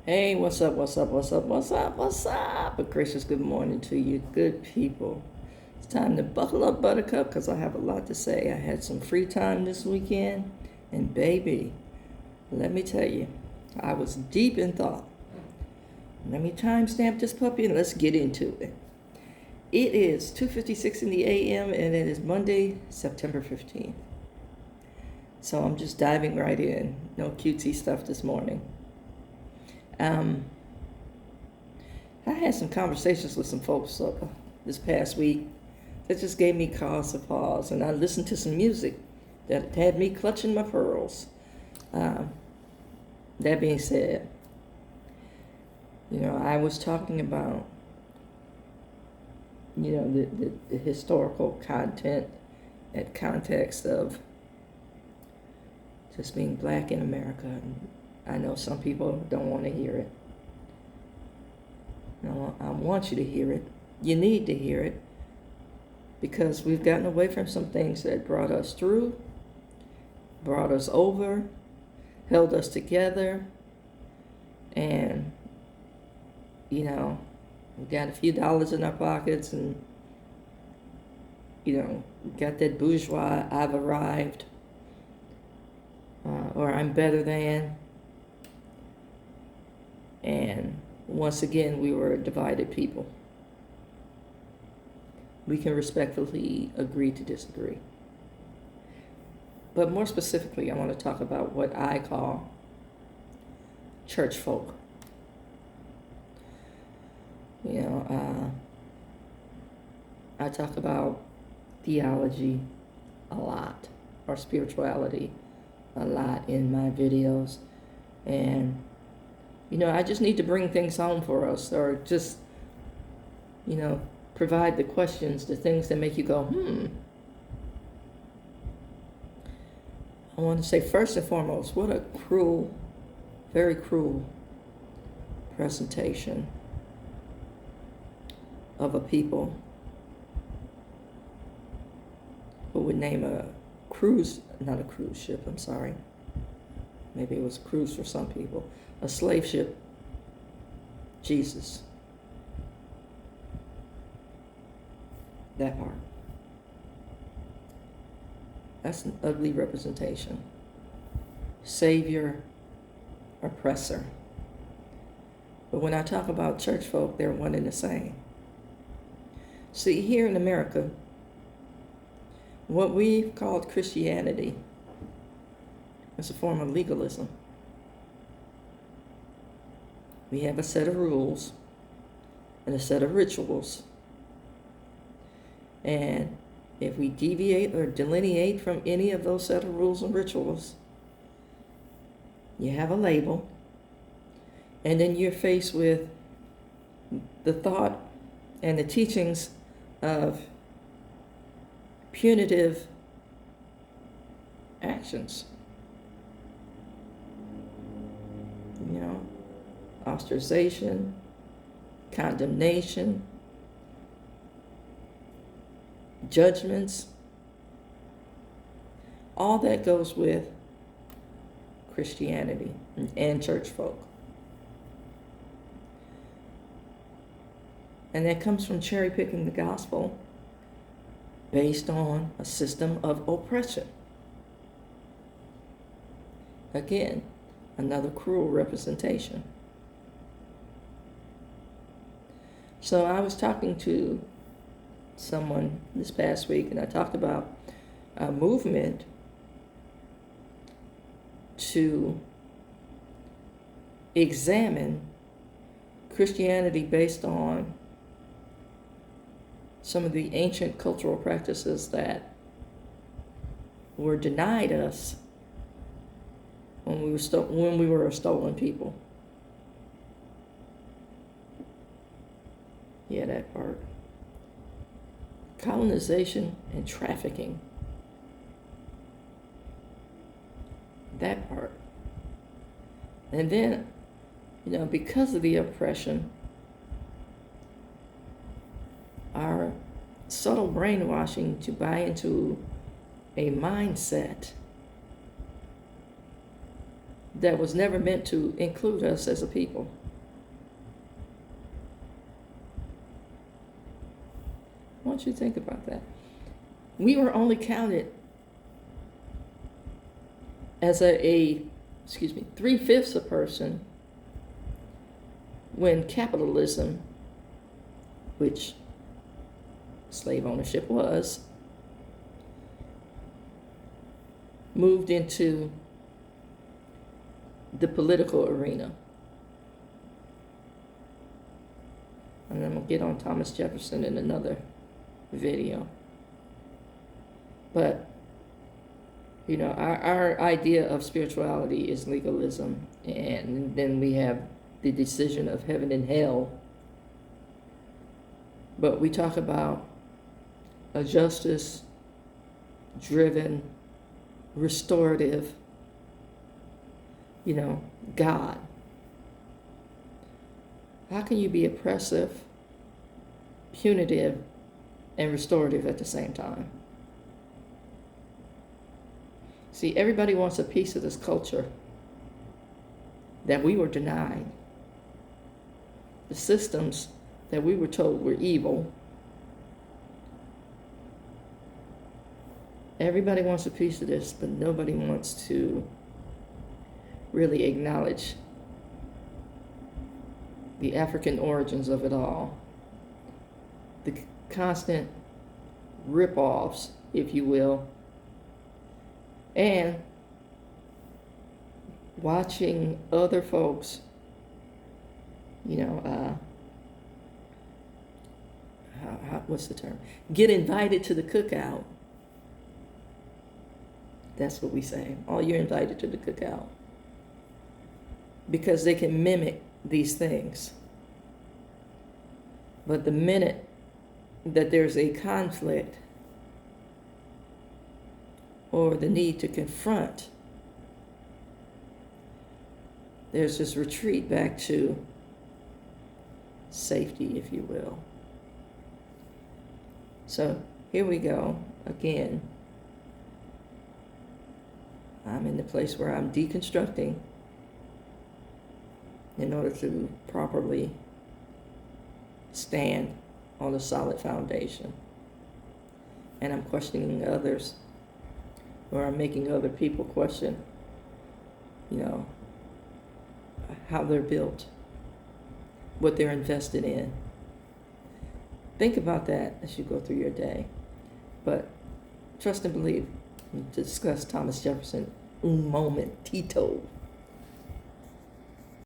Hey, what's up? What's up? What's up? What's up? What's up? A gracious good morning to you, good people. It's time to buckle up, Buttercup, because I have a lot to say. I had some free time this weekend, and baby, let me tell you, I was deep in thought. Let me timestamp this puppy and let's get into it. It is 2:56 in the a.m. and it is Monday, September 15th. So I'm just diving right in. No cutesy stuff this morning. Um, I had some conversations with some folks this past week that just gave me cause to pause, and I listened to some music that had me clutching my pearls. Um, that being said, I was talking about, the historical content and context of just being black in America. And I know some people don't want to hear it. No, I want you to hear it. You need to hear it because we've gotten away from some things that brought us through, brought us over, held us together, and, we got a few dollars in our pockets and, got that bourgeois, I've arrived, or I'm better than. And once again, we were a divided people. We can respectfully agree to disagree. But more specifically, I want to talk about what I call church folk. I talk about theology a lot, or spirituality a lot in my videos. And, I just need to bring things home for us, or just, provide the questions, the things that make you go, I want to say first and foremost, what a cruel, very cruel presentation of a people who would name not a cruise ship, I'm sorry. Maybe it was a cruise for some people. A slave ship, Jesus. That part. That's an ugly representation. Savior, oppressor. But when I talk about church folk, they're one and the same. See, here in America, what we've called Christianity is a form of legalism. We have a set of rules and a set of rituals. And if we deviate or delineate from any of those set of rules and rituals, you have a label, and then you're faced with the thought and the teachings of punitive actions. Ostracization, condemnation, judgments, all that goes with Christianity and church folk. And that comes from cherry picking the gospel based on a system of oppression. Again, another cruel representation. So I was talking to someone this past week, and I talked about a movement to examine Christianity based on some of the ancient cultural practices that were denied us when we were a stolen people. Yeah, that part. Colonization and trafficking. That part. And then, because of the oppression, our subtle brainwashing to buy into a mindset that was never meant to include us as a people. I want you to think about that. We were only counted as a 3/5 a person when capitalism, which slave ownership was, moved into the political arena. And I'm going to get on Thomas Jefferson in another video. But, you know, our idea of spirituality is legalism. And then we have the decision of heaven and hell. But we talk about a justice-driven, restorative, God. How can you be oppressive, punitive, and restorative at the same time? See, everybody wants a piece of this culture that we were denied. The systems that we were told were evil. Everybody wants a piece of this, but nobody wants to really acknowledge the African origins of it all. The constant rip-offs, if you will, and watching other folks, what's the term? Get invited to the cookout. That's what we say. Oh, you're invited to the cookout. Because they can mimic these things. But the minute that there's a conflict or the need to confront, there's this retreat back to safety, if you will. So here we go again. I'm in the place where I'm deconstructing in order to properly stand on a solid foundation. And I'm questioning others, or I'm making other people question, how they're built, what they're invested in. Think about that as you go through your day. But trust and believe. To discuss Thomas Jefferson, un momentito.